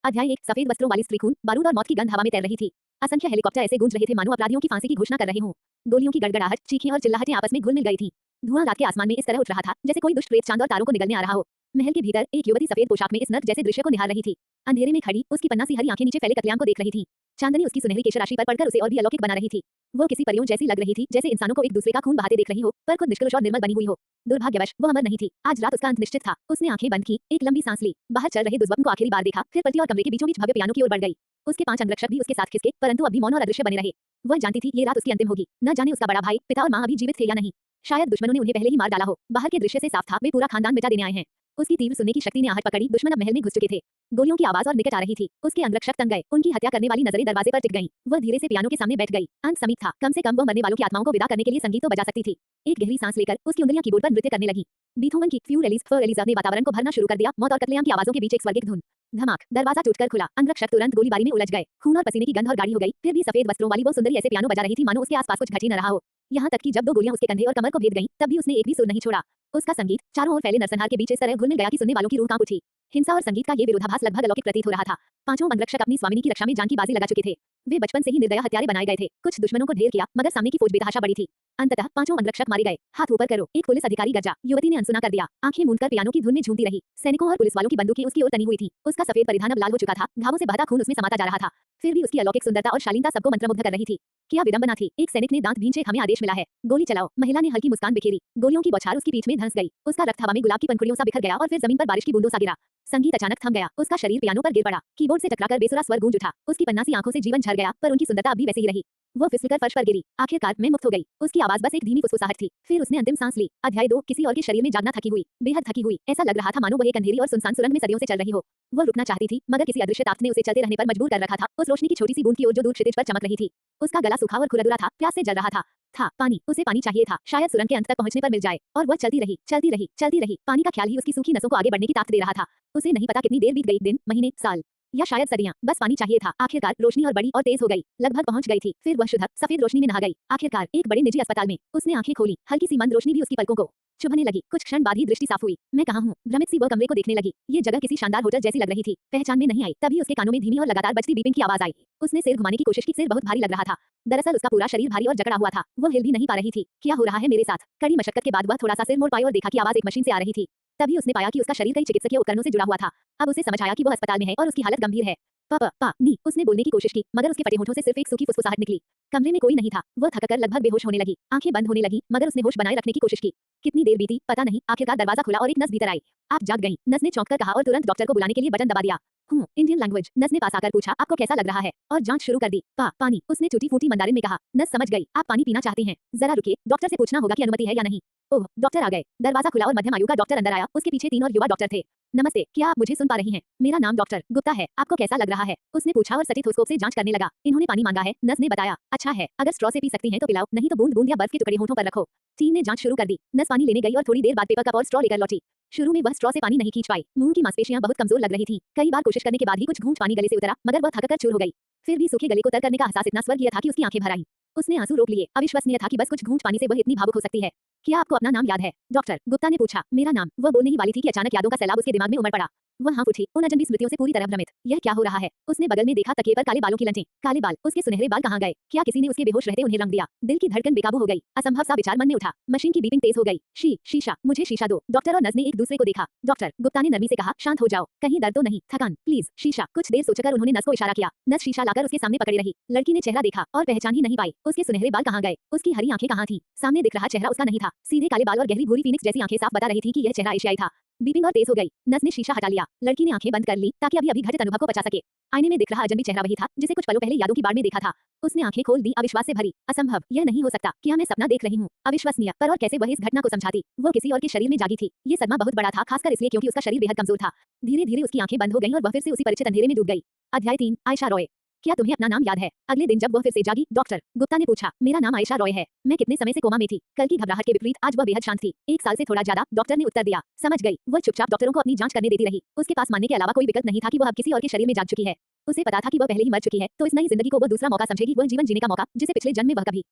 अध्याय 1 सफेद वस्त्रों वाली स्त्री खून, बारूद और मौत की गंध हवा में तैर रही थी। असंख्य हेलीकॉप्टर ऐसे गूंज रहे थे मानो अपराधियों की फांसी की घोषणा कर रहे हों। गोलियों की गड़गड़ाहट, चीखें और चिल्लाहटें आपस में घुल मिल गई थीं। धुआं रात के आसमान में इस तरह उठ रहा था जैसे कोई दुष्ट प्रेत चांद और तारों को निगलने आ रहा हो। महल के भीतर एक युवती सफेद पोशाक में इस नर्क जैसे दृश्य को निहार रही थी। अंधेरे में खड़ी, उसकी पन्ना सी हरी आंखें नीचे फैले कत्लेआम को देख रही थी। चांदनी उसकी सुनहरी केश राशि पर पड़कर उसे और भी अलौकिक बना रही थी। वो किसी परियों जैसी लग रही थी, जैसे इंसानों को एक दूसरे का खून बहाते देख रही हो, पर खुद निष्कलुष और निर्मल बनी हुई हो। दुर्भाग्यवश वो अमर नहीं थी। आज रात उसका अंत निश्चित था। उसने आंखें बंद की, एक लंबी सांस ली, बाहर चल रहे दुष्वप्न को आखिरी बार देखा, फिर पलटी और कमरे के बीचों बीच भव्य पियानो की ओर बढ़ गई। उसके 5 अंगरक्षक भी उसके साथ खिसके, परंतु अब भी मौन और अदृश्य बने रहे। वह जानती थी ये रात उसकी अंतिम होगी। न जाने उसका बड़ा भाई, पिता और माँ अभी जीवित थे या नहीं। शायद दुश्मनों ने उन्हें पहले ही मार डाला हो। बाहर के दृश्य से साफ था वे पूरा खानदान मिटा देने आए हैं। उसकी तीव्र सुनने की शक्ति ने आहट पकड़ी। दुश्मन अब महल में घुस चुके थे। गोलियों की आवाज और निकट आ रही थी। उसके अंगरक्षक तंग गए। उनकी हत्या करने वाली नजरें दरवाजे पर टिक गईं। वह धीरे से पियानो के सामने बैठ गई। अंत समीप था। कम से कम वह मरने वालों की आत्माओं को विदा करने के लिए संगीत तो बजा सकती थी। एक गहरी सांस लेकर उसकी उंगलियां कीबोर्ड पर नृत्य करने लगीं। बीथोवन की फ्यू रेलीज फॉर एलिजा ने वातावरण को भरना शुरू कर दिया। मौत और कत्लेआम की आवाजों के बीच एक स्वर्गिक धुन। धमाक, दरवाजा टूटकर खुला। अंगरक्षक तुरंत गोलीबारी में उलझ गए। खून और पसीने की गंध और गाढ़ी हो गई। फिर भी सफेद वस्त्रों वाली वो सुंदरी ऐसे पियानो बजा रही थी मानो उसके आसपास कुछ घट ही न रहा हो। यहाँ तक कि जब 2 गोलियां उसके कंधे और कमर को भेद गईं, तब भी उसने एक भी सुर नहीं छोड़ा। उसका संगीत चारों ओर फैले नरसंहार के बीच इस तरह घुल मिल गया कि सुनने वालों की रूह कांप उठी। हिंसा और संगीत का ये विरोधाभास लगभग अलौकिक प्रतीत हो रहा था। पांचों अंगरक्षक अपनी स्वामिनी की रक्षा में जान की बाजी लगा चुके थे। वे बचपन से ही निर्दय हत्यारे बनाए गए थे। कुछ दुश्मनों को ढेर किया, मगर सामने की फौज बेतहाशा बड़ी थी। अंततः पांचों अंगरक्षक मारे गए। हाथ ऊपर करो, एक पुलिस अधिकारी गरजा। युवती ने अनसुना कर दिया। आंखें मूंदकर पियानो की धुन में झूमती रही। सैनिकों और पुलिस वालों की बंदूकें उसकी ओर तनी हुई थी। उसका सफेद परिधान अब लाल हो चुका था। घावों से बहता खून उसमें समाता जा रहा था। फिर भी उसकी अलौकिक सुंदरता और शालीनता सबको मंत्रमुग्ध कर रही थी। क्या विडंबना थी। एक सैनिक ने दांत भींचे, हमें आदेश मिला है, गोली चलाओ। महिला ने हल्की मुस्कान बिखेरी। गोलियों की बौछार उसकी पीठ में धंस गई। उसका रक्त हवा में गुलाब की पंखुड़ियों सा बिखर गया और फिर जमीन पर बारिश की बूंदों सा गिरा। संगीत अचानक थम गया। उसका शरीर पियानो पर गिर पड़ा। कीबोर्ड से टकराकर बेसुरा स्वर गूंज उठा। उसकी पन्नासी आंखों से जीवन झर गया, पर उनकी सुंदरता अभी वैसी ही रही। वो फिसलकर फर्श पर गिरी। आखिरकार मैं मुक्त हो गई। उसकी आवाज बस एक धीमी फुसफुसाहट थी। फिर उसने अंतिम सांस ली। अध्याय 2 किसी और के शरीर में जागना, थकी हुई, बेहद थकी हुई। ऐसा लग रहा था मानो वह एक अंधेरी और सुनसान सुरंग में सदियों से चल रही हो। वो रुकना चाहती थी, मगर किसी अदृश्य ताकत ने उसे चलते रहने पर मजबूर कर रखा था। उस रोशनी की छोटी सी बूंद की ओर जो दूर क्षितिज पर चमक रही थी। उसका गला सूखा और खुरदुरा था, प्यास से जल रहा था पानी। उसे पानी चाहिए था, शायद सुरंग के अंत तक पहुंचने पर मिल जाए। और वह चलती रही, चलती रही, चलती रही। पानी का ख्याल ही उसकी सूखी नसों को आगे बढ़ने की ताकत दे रहा था। उसे नहीं पता कितनी देर बीत गई, दिन, महीने, साल या शायद सदियां। बस पानी चाहिए था। आखिरकार रोशनी और बड़ी और तेज हो गई। लगभग पहुंच गई थी। फिर वह शुद्ध सफेद रोशनी में नहा गई। आखिरकार एक बड़े निजी अस्पताल में उसने आंखें खोली। हल्की सी मंद रोशनी भी उसकी पलकों को चुभने लगी। कुछ क्षण बाद ही दृष्टि साफ हुई। मैं कहाँ हूँ? भ्रमित सी वह कमरे को देखने लगी। ये जगह किसी शानदार होटल जैसी लग रही थी। पहचान में नहीं आई। तभी उसके कानों में धीमी और लगातार बजती बीपिंग की आवाज आई। उसने सिर घुमाने की कोशिश की। सिर बहुत भारी लग रहा था। दरअसल उसका पूरा शरीर भारी और जकड़ा हुआ था। वो हिल भी नहीं पा रही थी। क्या हो रहा है मेरे साथ? कड़ी मशक्कत के बाद वह थोड़ा सा सिर मोड़ पाई और देखा कि आवाज एक मशीन से आ रही थी। तभी उसने पाया कि उसका शरीर कई चिकित्सकीय उपकरणों से जुड़ा हुआ था। अब उसे समझ आया कि वह अस्पताल में है और उसकी हालत गंभीर है। पा नी उसने बोलने की कोशिश की, मगर उसके फटे होठों से सिर्फ एक सूखी फुसफुसाहट निकली। कमरे में कोई नहीं था। वह थककर लगभग बेहोश होने लगी। आंखें बंद होने लगी, मगर उसने होश बनाए रखने की कोशिश की। कितनी देर बीती पता नहीं। आखिरकार दरवाजा खुला और एक नर्स भीतर आई। आप जाग गईं, नर्स ने चौंककर कहा और तुरंत डॉक्टर को बुलाने के लिए बटन दबा दिया। Indian language. नर्स ने पास आकर पूछा, आपको कैसा लग रहा है? और जांच शुरू कर दी। पानी उसने टूटी फूटी मंदारिन में कहा। नर्स समझ गई, आप पानी पीना चाहती हैं। जरा रुकिए, डॉक्टर से पूछना होगा कि अनुमति है या नहीं। ओह, डॉक्टर आ गए। दरवाजा खुला और मध्यम आयु का डॉक्टर अंदर आया। उसके पीछे 3 और युवा डॉक्टर थे। नमस्ते, क्या आप मुझे सुन पा रही हैं? मेरा नाम डॉक्टर गुप्ता है। आपको कैसा लग रहा है? उसने पूछा और स्टेथोस्कोप से जांच करने लगा। इन्होंने पानी मांगा है, नर्स ने बताया। अच्छा है, अगर स्ट्रॉ से पी सकती हैं तो पिलाओ, नहीं तो बूंद बूंद या बर्फ के टुकड़े होठों पर रखो। टीम ने जांच शुरू कर दी। नर्स पानी लेने गई और थोड़ी देर बाद पेपर कप और स्ट्रॉ लेकर लौटी। शुरू में वह स्ट्रॉ से पानी नहीं खींच पाई। मुंह की मांसपेशियां बहुत कमजोर लग रही थीं। कई बार कोशिश करने के बाद ही कुछ घूंट पानी गले से उतरा, मगर वह थककर चूर हो गई। फिर भी सूखे गले को तर करने का एहसास इतना स्वर्गीय था कि उसकी आंखें भर आईं। उसने आंसू रोक लिए। अविश्वसनीय था कि बस कुछ घूंट पानी से वह इतनी भावुक हो सकती है। क्या आपको अपना नाम याद है? डॉक्टर गुप्ता ने पूछा। मेरा नाम। वह बोलने ही वाली थी कि अचानक यादों का सैलाब उसके दिमाग में उमड़ पड़ा। वह हाँफ उठी, उन अजनबी स्मृतियों से पूरी तरह भ्रमित। यह क्या हो रहा है? उसने बगल में देखा, तकिए पर काले बालों की लंटें। काले बाल, उसके सुनहरे बाल कहाँ गए? क्या किसी ने उसके बेहोश रहते उन्हें रंग दिया? दिल की धड़कन बेकाबू हो गई। असंभव सा विचार मन में उठा। मशीन की बीपिंग तेज हो गई। शीशा, मुझे शीशा दो। डॉक्टर और नर्स ने एक दूसरे को देखा। डॉक्टर गुप्ता ने नरमी से कहा, शांत हो जाओ, कहीं दर्द तो नहीं, थकान, प्लीज शीशा। कुछ देर सोचकर उन्होंने नर्स को इशारा किया। नर्स शीशा लाकर उसके सामने पकड़े रही। लड़की ने चेहरा देखा और पहचान ही नहीं पाई। उसके सुनहरे बाल कहाँ गए? उसकी हरी आंखें कहाँ थी? सामने दिख रहा चेहरा उसका नहीं था। सीधे काले बाल और गहरी भूरी फीनिक्स जैसी आंखें साफ बता रही थी कि यह चेहरा एशियाई था। बीपिंग और तेज हो गई। नर्स ने शीशा हटा लिया। लड़की ने आंखें बंद कर ली ताकि अभी घटित अनुभव को बचा सके। आईने में दिख रहा अजनबी चेहरा वही था जिसे कुछ पलों पहले यादों की बाढ़ में देखा था। उसने आंखें खोल दी, अविश्वास से भरी। असंभव, यह नहीं हो सकता। क्या मैं सपना देख रही हूँ? अविश्वसनीय, पर और कैसे वह इस घटना को समझाती? वो किसी और के शरीर में जागी थी। ये सदमा बहुत बड़ा था, खासकर इसलिए क्योंकि उसका शरीर बेहद कमजोर था। धीरे धीरे उसकी आंखें बंद हो गईं और वह फिर से उसी परिचित अंधेरे में डूब गई। अध्याय 3 आयशा रॉय। क्या तुम्हें अपना नाम याद है? अगले दिन जब वह फिर से जागी, डॉक्टर गुप्ता ने पूछा। मेरा नाम आयशा रॉय है। मैं कितने समय से कोमा में थी। कल की घबराहट के विपरीत आज वह बेहद शांत थी। 1 साल से थोड़ा ज्यादा, डॉक्टर ने उत्तर दिया। समझ गई। वह चुपचाप डॉक्टरों को अपनी जांच करने देती रही। उसके पास मानने के अलावा कोई विकल्प नहीं था कि वह अब किसी और के शरीर में जाग चुकी है। उसे पता था कि वह पहले ही मर चुकी है, तो इस नई जिंदगी को वो दूसरा मौका समझेगी, वह जीवन जीने का मौका जिसे पिछले जन्म में वह कभी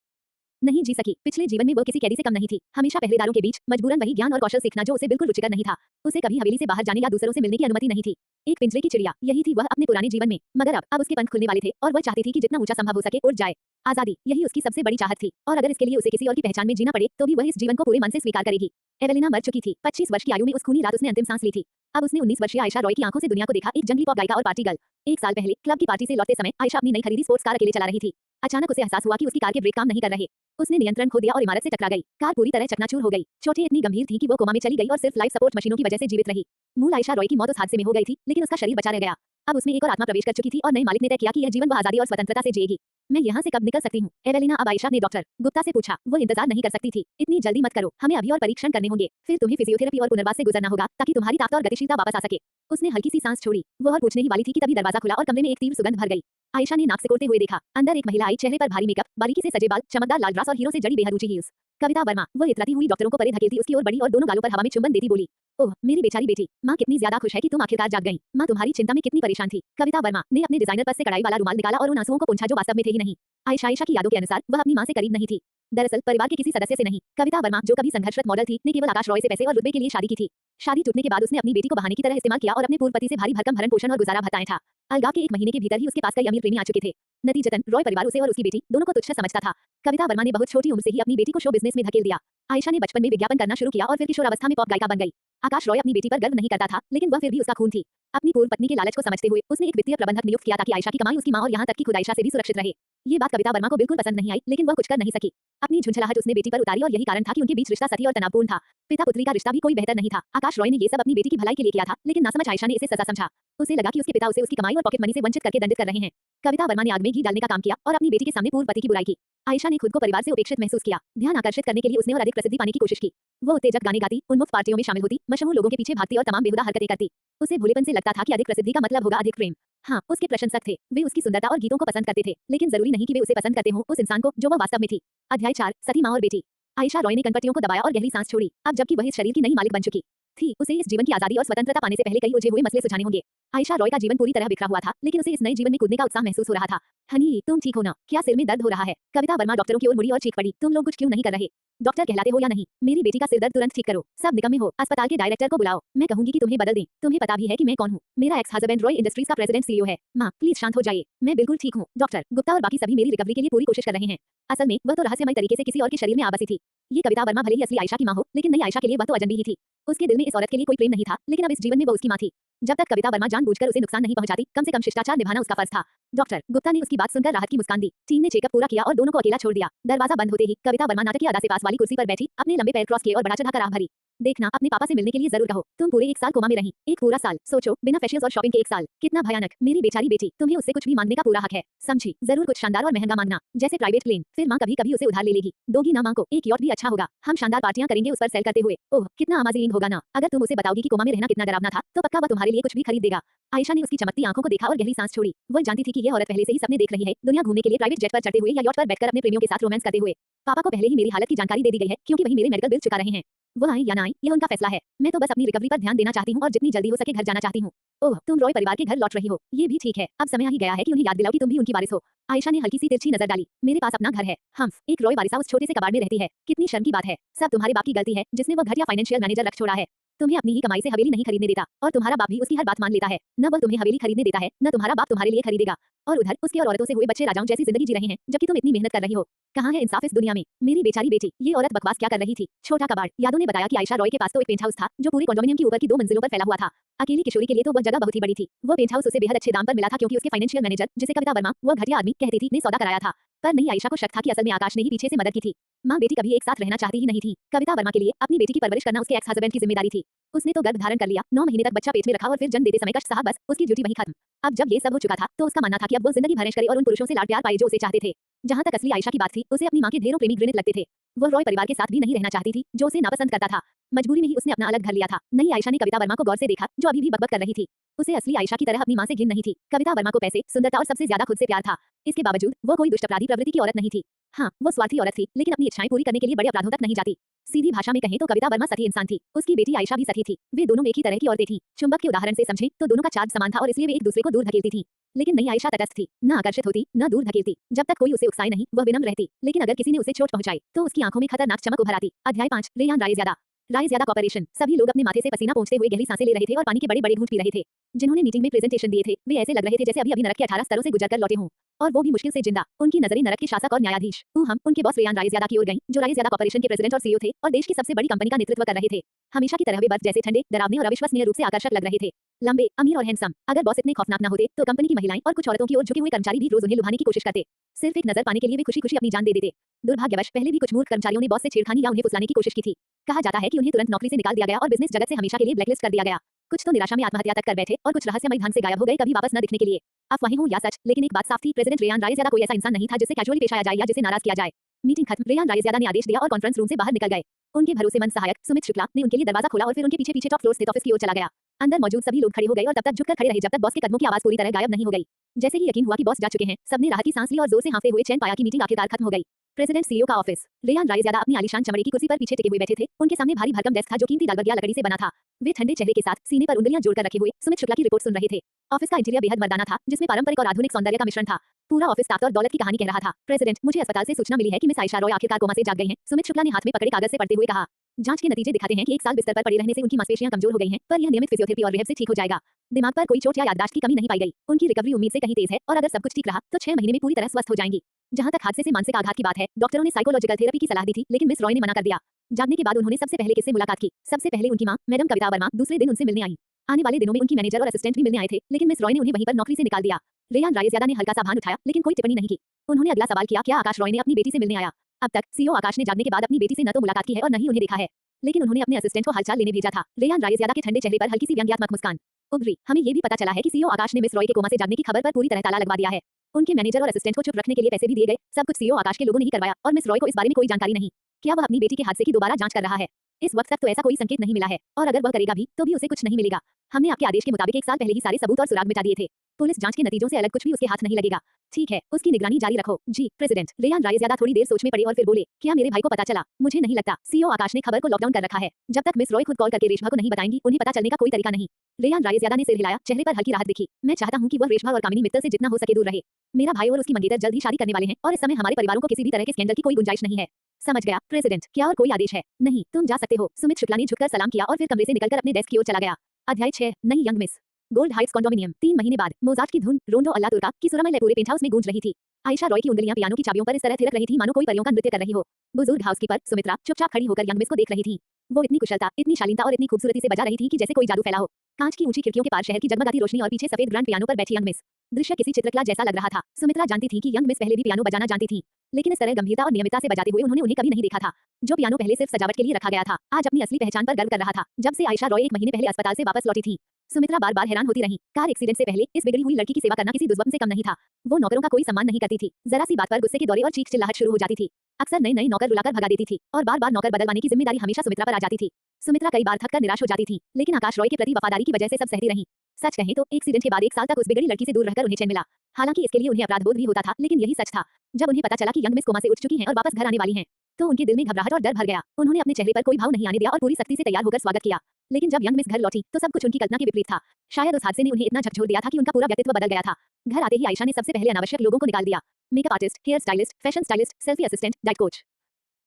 नहीं जी सकी। पिछले जीवन में वो किसी कैदी से कम नहीं थी, हमेशा पहरेदारों के बीच, मजबूरन वही ज्ञान और कौशल सीखना जो उसे बिल्कुल रुचिकर नहीं था। उसे कभी हवेली से बाहर जाने या दूसरों से मिलने की अनुमति नहीं थी। एक पिंजरे की चिड़िया, यही थी वह अपने पुराने जीवन में, मगर अब उसके पंख खुलने वाले थे और वह चाहती थी कि जितना ऊंचा संभव हो सके उड़ जाए। आजादी, यही उसकी सबसे बड़ी चाहत थी, और अगर इसके लिए उसे किसी और की पहचान में जीना पड़े तो भी वह इस जीवन को पूरे मन से स्वीकार करेगी। एवेलिना मर चुकी थी। 25 वर्ष की आयु में उस खूनी रात उसने अंतिम सांस ली थी। अब उसने 19 वर्षीय आयशा रॉय की आंखों से दुनिया को देखा, एक जंगली पॉप गायिका और पार्टी गर्ल। एक साल पहले क्लब की पार्टी से लौटते समय आयशा अपनी नई खरीदी स्पोर्ट्स कार अकेले चला रही थी। अचानक उसे एहसास हुआ कि उसकी कार के ब्रेक काम नहीं कर रहे। उसने नियंत्रण खो दिया और इमारत से टकरा गई। कार पूरी तरह चकनाचूर हो गई। चोटें इतनी गंभीर थी कि वो कोमा में चली गई और सिर्फ लाइफ सपोर्ट मशीनों की वजह से जीवित रही। मूल आयशा रॉय की मौत उस हादसे में हो गई थी, लेकिन उसका शरीर बचा रह गया। अब उसमें एक और आत्मा प्रवेश कर चुकी थी और नए मालिक ने तय किया कि यह जीवन वह आजादी और स्वतंत्रता से जिएगी। मैं यहाँ से कब निकल सकती हूँ? एवेलिना अब आयशा ने डॉक्टर गुप्ता से पूछा। वो इंतजार नहीं कर सकती थी। इतनी जल्दी मत करो, हमें अभी और परीक्षण करने होंगे, फिर तुम्हें फिजियोथेरेपी और पुनर्वास से गुजरना होगा ताकि तुम्हारी ताकत और गतिशीलता वापस आ सके। उसने हल्की सी सांस छोड़ी। वो और पूछने ही वाली थी कि तभी दरवाजा खुला और कमरे में एक तीव्र सुगंध भर गई। आयशा ने नाक सिकोड़ते हुए देखा। अंदर एक महिला आई, चेहरे पर भारी मेकअप, बारीकी से सजे बाल, चमकदार लाल ड्रेस और हीरो से जड़ी बेहद ऊंची हील्स। कविता वर्मा। वो इतराती हुई डॉक्टरों को परे धकेलती उसकी ओर बढ़ी और दोनों गालों पर हवा में चुंबन देती बोली, ओह मेरी बेचारी बेटी, माँ कितनी ज्यादा खुश है कि तुम आखिरकार जाग गई। माँ तुम्हारी चिंता में कितनी परेशान थी। कविता वर्मा ने अपने डिजाइनर पर्स से कढ़ाई वाला रुमाल निकाला और उन आंसुओं को पोंछा जो वास्तव में थे ही नहीं। आयशा की यादों के अनुसार वह अपनी माँ से करीब नहीं थी। दरअसल परिवार के किसी सदस्य से नहीं। कविता वर्मा, जो कभी संघर्षरत मॉडल थी, ने केवल आकाश रॉय से पैसे और रुतबे के लिए शादी की थी। शादी टूटने के बाद उसने अपनी बेटी को बहाने की तरह इस्तेमाल किया और अपने पूर्व पति से भारी भरकम भरण पोषण और गुजारा भत्ताएं था। अलगाव के 1 महीने के भीतर ही उसके पास कई अमीर प्रेमी आ चुके थे। नतीजतन रॉय परिवार उसे और उसकी बेटी दोनों को तुच्छ समझता था। कविता वर्मा ने बहुत छोटी उम्र से ही अपनी बेटी को शो बिजनेस में धकेल दिया। आयशा ने बचपन में विज्ञापन करना शुरू किया और फिर किशोरावस्था में पॉप गायिका बन गई। आकाश रॉय अपनी बेटी पर गर्व नहीं करता था, लेकिन वह फिर भी उसका खून थी। अपनी पूर्व पत्नी के लालच को समझते हुए उसने एक वित्तीय प्रबंधक नियुक्त किया ताकि आयशा की कमाई उसकी मां और यहां तक कि खुद आयशा से भी सुरक्षित रहे। ये बात कविता वर्मा को बिल्कुल पसंद नहीं आई, लेकिन वह कुछ कर नहीं सकी। अपनी झुंझलाहट उसने बेटी पर उतारी और यही कारण था कि उनके बीच रिश्ता सती और तनावपूर्ण था। पिता पुत्री का रिश्ता भी कोई बेहतर नहीं था। आकाश रॉय ने ये सब अपनी बेटी की भलाई के लिए किया था, लेकिन नासमझ आयशा ने इसे सजा समझा। उसे लगा कि उसके पिता उसे उसकी कमाई और पॉकेट मनी से वंचित करके दंडित कर रहे हैं। कविता वर्मा ने आग में घी डालने का काम किया और अपनी बेटी के सामने पूर्व पति की बुराई की। आयशा ने खुद को परिवार से उपेक्षित महसूस किया। ध्यान आकर्षित करने के लिए उसने और अधिक प्रसिद्धि पाने की कोशिश की। वो उत्तेजक गाने गाती, उन्मुक्त पार्टियों में शामिल होती, मशहूर लोगों के पीछे भागती और तमाम बेहुदा हरकतें करती। उसे भोलेपन से लगता था कि अधिक प्रसिद्धि का मतलब होगा अधिक प्रेम। हाँ, उसके प्रशंसक थे। वे उसकी सुंदरता और गीतों को पसंद करते थे, लेकिन जरूरी नहीं कि वे उसे पसंद करते हों उस इंसान को जो वह वास्तव में थी। अध्याय 4, सती माँ और बेटी। आयशा रॉय ने कनपट्टियों को दबाया और गहरी सांस छोड़ी। अब जबकि वह इस शरीर की नई मालिक बन चुकी थी, उसे इस जीवन की आजादी और स्वतंत्रता पाने से पहले कई उलझे हुए मसले सुलझाने होंगे। आयशा रॉय का जीवन पूरी तरह बिखरा हुआ था, लेकिन उसे इस नए जीवन में कूदने का उत्साह महसूस हो रहा था। हनी, तुम ठीक हो ना? क्या सिर में दर्द हो रहा है? कविता वर्मा डॉक्टरों की ओर मुड़ी और चीख पड़ी, तुम लोग कुछ क्यों नहीं कर रहे? डॉक्टर कहलाते हो या नहीं? मेरी बेटी का सिर दर्द तुरंत ठीक करो। सब निकम्मे हो। अस्पताल के डायरेक्टर को बुलाओ। मैं कहूंगी कि तुम्हें बदल दें। तुम्हें पता भी है कि मैं कौन हूँ। मेरा एक्स हस्बैंड रॉय इंडस्ट्रीज का प्रेसिडेंट सीईओ है। माँ प्लीज शांत हो जाइए। मैं बिल्कुल ठीक हूँ। डॉक्टर गुप्ता और बाकी सभी मेरी रिकवरी के लिए पूरी कोशिश कर रहे हैं। असल में वह तो रहस्यमय तरीके से किसी और के शरीर में आवासी थी। ये कविता वर्मा भले ही असली आयशा की माँ हो, लेकिन नई आयशा के लिए वह तो अजनबी ही थी। उसके दिल में इस औरत के लिए कोई प्रेम नहीं था, लेकिन अब इस जीवन में वो उसकी माँ थी। जब तक कविता वर्मा जानबूझकर उसे नुकसान नहीं पहुंचाती, कम से कम शिष्टाचार निभाना उसका फर्ज था। डॉक्टर गुप्ता ने उसकी बात सुनकर राहत की मुस्कान दी। टीम ने चेकअप पूरा किया और दोनों को अकेला छोड़ दिया। दरवाजा बंद होते ही कविता वर्मा नाटकीय अदा से पास वाली कुर्सी पर बैठी, अपने लंबे पैर क्रॉस किए और बढ़ा चढ़ाकर आह भरी। देखना, अपने पापा से मिलने के लिए जरूर कहो। तुम पूरे 1 साल कोमा में रही। 1 पूरा साल। सोचो, बिना फेशियल्स और शॉपिंग के 1 साल। कितना भयानक। मेरी बेचारी बेटी, तुम्हें उससे कुछ भी मांगने का पूरा हक है। समझी? जरूर कुछ शानदार और महंगा मांगना, जैसे प्राइवेट प्लेन। फिर माँ कभी कभी उसे उधार ले लेगी। दोगी ना माँ को? एक यॉट भी अच्छा होगा। हम शानदार पार्टियां करेंगे उस पर सेल करते हुए। ओह कितना अमेजिंग होगा ना। अगर तुम उसे बताओगी कि कोमा में रहना कितना डरावना था, तो पक्का वह तुम्हारे लिए कुछ भी खरीद देगा। आयशा ने उसकी चमकती आंखों को देखा और गहरी सांस छोड़ी। वह जानती थी कि यह औरत पहले से ही सपने देख रही है, दुनिया घूमने के लिए प्राइवेट जेट पर चढ़ते हुए या यॉट पर बैठकर अपने प्रेमियों के साथ रोमांस करते हुए। पापा को पहले ही मेरी हालत की जानकारी दे दी गई है, क्योंकि वही मेरे मेडिकल बिल चुका रहे हैं। वो आए या ना आए, यह उनका फैसला है। मैं तो बस अपनी रिकवरी पर ध्यान देना चाहती हूँ और जितनी जल्दी हो सके घर जाना चाहती हूँ। ओह, तुम रॉय परिवार के घर लौट रही हो। ये भी ठीक है। अब समय आ ही गया है कि उन्हें याद दिलाओ कि तुम भी उनकी वारिस हो। आयशा ने हल्की सी तिरछी नजर डाली। मेरे पास अपना घर है। हम एक रॉय वारिसा उस छोटे से कबाड़ में रहती है। कितनी शर्म की बात है। सब तुम्हारे बाप की गलती है, जिसने वो घटिया फाइनेंशियल मैनेजर रख छोड़ा है। तुम्हें अपनी ही कमाई से हवेली नहीं खरीदने देता, और तुम्हारा बाप भी उसकी हर बात मान लेता है। न वो तुम्हें हवेली खरीदने देता है, न तुम्हारा बाप तुम्हारे लिए खरीदेगा। और उधर उसके और औरतों से हुए बच्चे राजाओं जैसी जिंदगी जी रहे हैं, जबकि तुम इतनी मेहनत कर रही हो। कहाँ है इंसाफ इस दुनिया में? मेरी बेचारी बेटी। ये औरत बकवास क्या कर रही थी? छोटा कबाड़। यादों ने बताया कि आयशा रॉय के पास तो एक पेंट हाउस था, जो पूरे कॉन्डोमिनियम की ऊपर की 2 मंजिलों पर फैला हुआ था। अकेली किशोरी के लिए तो वह जगह बहुत ही बड़ी थी। वो पेंट हाउस उसे बेहद अच्छे दाम पर मिला था, क्योंकि उसके फाइनेंशियल मैनेजर, जिसे कविता वर्मा, वह घटिया आदमी कहती थी, ने सौदा कराया था। पर नहीं, आयशा को शक था कि असल में आकाश ने ही पीछे से मदद की थी। माँ बेटी कभी एक साथ रहना चाहती ही नहीं थी। कविता वर्मा के लिए अपनी बेटी की परवरिश करना उसके एक्स हस्बैंड की जिम्मेदारी थी। उसने तो गर्भ धारण कर लिया, 9 महीने तक बच्चा पेट में रखा और फिर जन्म देते समय कष्ट सहा, बस उसकी ड्यूटी वहीं खत्म। अब जब ये सब हो चुका था, तो उसका मानना था कि अब वो जिंदगी भर ऐश करे और उन पुरुषों से लाड प्यार पाए जो उसे चाहते थे। जहाँ तक असली आयशा की बात थी, उसे अपनी माँ के ढेरों प्रेमी घृणित लगते थे। वो रॉय परिवार के साथ भी नहीं रहना चाहती थी, जो उसे नापसंद करता था। मजबूरी में ही उसने अपना अलग घर लिया था। नई आयशा ने कविता वर्मा को गौर से देखा, जो अभी भी बकबक कर रही थी। उसे असली आयशा की तरह अपनी माँ से घिन नहीं थी। कविता वर्मा को पैसे, सुंदरता और सबसे ज्यादा खुद से प्यार था। इसके बावजूद वो कोई दुष्ट अपराधी प्रवृत्ति की औरत नहीं थी। हाँ, वो स्वार्थी औरत थी, लेकिन अपनी इच्छाएं पूरी करने के लिए बड़े अपराधों तक नहीं जाती। सीधी भाषा में कहें तो कविता वर्मा सती इंसान थी। उसकी बेटी आयशा भी सती थी। वे दोनों एक ही तरह की औरतें थीं। चुंबक के उदाहरण से समझें तो दोनों का चार्ज समान था और इसलिए वे एक दूसरे को दूर धकेलती थीं। लेकिन नई आयशा तटस्थ थी, न आकर्षित होती, न दूर धकेलती। जब तक कोई उसे उकसाए नहीं, वह विनम्र रहती। लेकिन अगर किसी ने उसे चोट पहुंचाई, तो उसकी आंखों में खतरनाक चमक उभर आती। अध्याय 5 रेयान रायज़ादा। रायज़ादा कॉर्पोरेशन। सभी लोग अपने माथे से पसीना पोंछते हुए गहरी सांसें ले रहे थे और पानी के बड़े-बड़े घूंट पी रहे थे। जिन्होंने मीटिंग में प्रेजेंटेशन दिए थे, वे ऐसे लग रहे थे जैसे अभी-अभी नरक के 18 स्तरों से गुजरकर लौटे हों, और वो भी मुश्किल से जिंदा। उनकी नजरें नरक के शासक और न्यायाधीश हम उनके बॉस रेयान रायज़ादा की ओर गईं, जो रायज़ादा कॉर्पोरेशन के प्रेसिडेंट और सीईओ थे और देश की सबसे बड़ी कंपनी का नेतृत्व कर रहे थे। हमेशा की तरह वे बर्फ जैसे ठंडे, डरावने और अविश्वसनीय रूप से आकर्षक लग रहे थे। लंबे, अमीर और हैंडसम। अगर बॉस इतने खौफनाक न होते, तो कंपनी की महिलाएं और कुछ औरतों की ओर झुके हुए कर्मचारी भी रोज उन्हें लुभाने की कोशिश करते। सिर्फ एक नजर पाने के लिए वे खुशी-खुशी अपनी जान दे देते। दुर्भाग्यवश पहले भी कुछ मूर्ख कर्मचारियों ने बॉस से छेड़खानी या उन्हें फुसलाने की कोशिश की थी। कहा जाता है कि उन्हें तुरंत नौकरी से निकाल दिया गया और बिजनेस जगत से हमेशा के लिए ब्लैकलिस्ट कर दिया गया। कुछ तो निराशा में आत्महत्या तक कर बैठे और कुछ रहस्यमय ढंग से गायब हो गए, कभी वापस न दिखने के लिए। अफवाहें हो या सच, लेकिन एक बात साफ थी, प्रेसिडेंट रेयान रायज़ादा कोई ऐसा इंसान नहीं था जिससे कैजुअली पेश आया जाए या जिसे नाराज किया जाए। मीटिंग खत्म, रेयान रायज़ादा ने आदेश दिया और कॉन्फ्रेंस रूम से बाहर निकल गए। उनके भरोसेमंद सहायक सुमित शुक्ला ने उनके लिए दरवाजा खोला और फिर उनके पीछे-पीछे टॉप फ्लोर स्थित ऑफिस की ओर चला गया। अंदर मौजूद सभी लोग खड़े हो गए और तब तक झुककर खड़े रहे जब तक बॉस के कदमों की आवाज पूरी तरह गायब नहीं हो गई। जैसे ही यकीन हुआ कि बॉस जा चुके हैं, सबने राहत की सांस ली और जोर से हांफते हुए चैन पाया कि मीटिंग आखिरकार खत्म हो गई। प्रेसिडेंट सीईओ का ऑफिस। रेयान रायज़ादा अपनी आलीशान चमड़े की कुर्सी पर पीछे टिके हुए बैठे थे। उनके सामने भारी भरकम डेस्क था जो कीमती दालबगिया लकड़ी से बना था। वे ठंडे चेहरे के साथ सीने पर उंगलियां जोड़कर रखे हुए सुमित शुक्ला की रिपोर्ट सुन रहे थे। ऑफिस का इंटीरियर बेहद मर्दाना था, जिसमें पारंपरिक और आधुनिक सौंदर्य का मिश्रण था। पूरा ऑफिस ताकत और दौलत की कहानी कह रहा था। प्रेसिडेंट, मुझे अस्पताल से सूचना मिली है कि मिस आयशा रॉय आखिरकार कोमा से जाग गई हैं। सुमित शुक्ला ने हाथ में पकड़े कागज से पढ़ते हुए कहा। जांच के नतीजे दिखाते हैं कि 1 साल बिस्तर पर पड़े रहने से उनकी मांसपेशियां कमजोर हो गई हैं, पर यह नियमित फिजियोथेरेपी और रिहैब से ठीक हो जाएगा। दिमाग पर कोई चोट या याददाश्त की कमी नहीं पाई गई। उनकी रिकवरी उम्मीद से कहीं तेज है और अगर सब कुछ ठीक रहा, तो 6 महीने में पूरी तरह स्वस्थ हो जाएंगी। जहां तक हादसे से मानसिक आघात की बात है, डॉक्टरों ने साइकोलॉजिकल थेरेपी की सलाह दी थी, लेकिन मिस रॉय ने मना कर दिया। जागने के बाद उन्होंने सबसे पहले किससे मुलाकात की? सबसे पहले उनकी मां, मैडम कविता वर्मा, दूसरे दिन उनसे मिलने आई। आने वाले दिनों में उनकी मैनेजर और असिस्टेंट भी मिलने आए थे, लेकिन मिस रॉय ने उन्हें वहीं पर नौकरी से निकाल दिया। रेयान रायज़ादा ने हल्का सा भान उठाया, लेकिन कोई टिप्पणी नहीं की। उन्होंने अगला सवाल किया, क्या आकाश रॉय ने अपनी बेटी से मिलने आया? अब तक सीईओ आकाश ने जागने के बाद अपनी बेटी से न तो मुलाकात की है और न ही उन्हें देखा है, लेकिन उन्होंने अपने असिस्टेंट को हालचाल लेने भेजा था। रेयान रायज़ादा के ठंडे चेहरे पर हल्की सी व्यंग्यात्मक मुस्कान उभरी। हमें ये भी पता चला है कि सीईओ आकाश ने मिस रॉय के कोमा से जागने की खबर पर पूरी तरह ताला लगवा दिया है। उनके मैनेजर और असिस्टेंट को चुप रखने के लिए पैसे भी दिए गए। सब कुछ सीईओ आकाश के लोगों ने ही करवाया और मिस रॉय को इस बारे में कोई जानकारी नहीं। क्या वह अपनी बेटी के हादसे की दोबारा जांच कर रहा है? इस वक्त तक तो ऐसा कोई संकेत नहीं मिला है, और अगर वह करेगा भी, तो भी उसे कुछ नहीं मिलेगा। हमने आपके आदेश के मुताबिक 1 साल पहले ही सारे सबूत और सुराग मिटा दिए थे। पुलिस जांच के नतीजों से अलग कुछ भी उसके हाथ नहीं लगेगा। ठीक है, उसकी निगरानी जारी रखो। जी प्रेसिडेंट। रेयान रायज़ादा थोड़ी देर सोच में पड़े और फिर बोले, क्या मेरे भाई को पता चला? मुझे नहीं लगता। सीईओ आकाश ने खबर को लॉकडाउन कर रखा है। जब तक मिस रॉय खुद कॉल करके रेशमा को नहीं बताएंगी, उन्हें पता चलने का कोई तरीका नहीं। रेयान रायज़ादा ने सिर हिलाया, चेहरे पर हल्की राहत दिखी। मैं चाहता हूं कि वह रेशमा और कामिनी मित्तल से जितना हो सके दूर रहे। मेरा भाई और उसकी मंगेतर जल्द ही शादी करने वाले हैं और इस समय हमारे परिवारों को किसी भी तरह के स्कैंडल की कोई गुंजाइश नहीं है। समझ गया प्रेसिडेंट। क्या और कोई आदेश है? नहीं, तुम जा सकते हो। सुमित शुक्ला ने झुककर सलाम किया और फिर कमरे से निकलकर अपने डेस्क की ओर चला गया। अध्याय 6 नई young miss. Gold Heights condominium. 3 महीने बाद मोजार्ट की धुन रोंडो अल्ला तुर्का की सुरमय लय पूरे पेंट हाउस में गूंज रही थी। आयशा रॉय की उंगलियां पियानो की चाबियों पर इस तरह थिरक रही थी मानो कोई परियों का नृत्य कर रही हो। बुजुर्ग हाउसकीपर सुमित्रा चुपचाप खड़ी होकर यंग मिस को देख रही थी। वो इतनी कुशलता, इतनी शालीनता और इतनी खूबसूरती से बजा रही थी कि जैसे कोई जादू फैला हो। कांच की ऊंची खिड़कियों के पार शहर की जगमगाती रोशनी और पीछे सफेद ग्रैंड पियानो पर बैठी यंग मिस। दृश्य किसी चित्रकला जैसा लग रहा था। सुमित्रा जानती थी कि यंग मिस पहले भी पियानो बजाना जानती थी, लेकिन इस तरह गंभीरता और नियमितता से बजाते हुए उन्होंने उन्हें कभी नहीं देखा था। जो पियानो पहले सिर्फ सजावट के लिए रखा गया था, आज अपनी असली पहचान पर गर्व कर रहा था। जब से आयशा रॉय 1 महीने पहले अस्पताल से वापस लौटी थी, सुमित्रा बार-बार हैरान होती रही। कार एक्सीडेंट से पहले इस बिगड़ी हुई लड़की की सेवा करना किसी दुर्व्रत से कम नहीं था। वो नौकरों का कोई सम्मान नहीं करती थी। जरा सी बात पर गुस्से के दौरे और चीख चिल्लाहट शुरू हो जाती थी। अक्सर नए-नए नौकर रुलाकर भगा देती थी और बार-बार नौकर बदलवाने की जिम्मेदारी हमेशा सुमित्रा पर आ जाती थी। सुमित्रा कई बार थककर निराश हो जाती थी, लेकिन आकाश रॉय के प्रति वफादारी की वजह से सब सहती रही। सच कहें तो एक्सीडेंट के बाद 1 साल तक उस बिगड़ी लड़की से दूर रहकर उन्हें चैन मिला। हालांकि इसके लिए उन्हें अपराधबोध भी होता था, लेकिन यही सच था। जब उन्हें पता चला कि यंग मिस कोमा से उठ चुकी हैं और वापस घर आने वाली हैं, तो उनके दिल में घबराहट और डर भर गया। उन्होंने अपने चेहरे पर कोई भाव नहीं आने दिया और पूरी सख्ती से तैयार होकर स्वागत किया। लेकिन जब यंग मिस घर लौटी, तो सब कुछ उनकी कल्पना के विपरीत था। शायद उस हादसे ने उन्हें इतना झकझोर दिया था कि उनका पूरा व्यक्तित्व बदल गया था। घर आते ही आयशा ने सबसे पहले अनावश्यक लोगों को निकाल दिया। Makeup artist, hair stylist, fashion stylist, selfie assistant, diet coach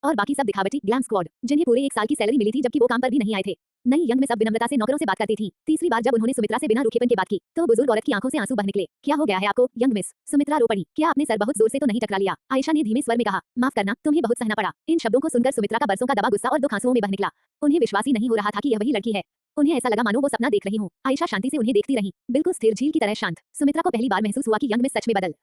और बाकी सब दिखावटी ग्लैम स्क्वाड, जिन्हें पूरे 1 साल की सैलरी मिली थी जबकि वो काम पर भी नहीं आए थे। नई यंग मिस अब विनम्रता से नौकरों से बात करती थी। तीसरी बार जब उन्होंने सुमित्रा से बिना रूखेपन की बात की, तो बुजुर्ग औरत की आंखों से आंसू बह निकले। क्या हो गया है आपको यंग मिस? सुमित्रा रो पड़ी। क्या आपने सर बहुत जोर से तो नहीं टकरा लिया? आयशा ने धीमे स्वर में कहा। माफ करना, तुम्हें बहुत सहना पड़ा। इन शब्दों को सुनकर सुमित्रा का बरसों का दबा गुस्सा और दुख आंसुओं में बह निकला। उन्हें विश्वास ही नहीं हो रहा था कि यह वही लड़की है। उन्हें ऐसा लगा मानो वो सपना देख रही हूँ। आयशा शांति से उन्हें देखती रही, बिल्कुल स्थिर झील की तरह शांत। सुमित्रा को पहली बार महसूस हुआ कि यंग मिस सच में बदल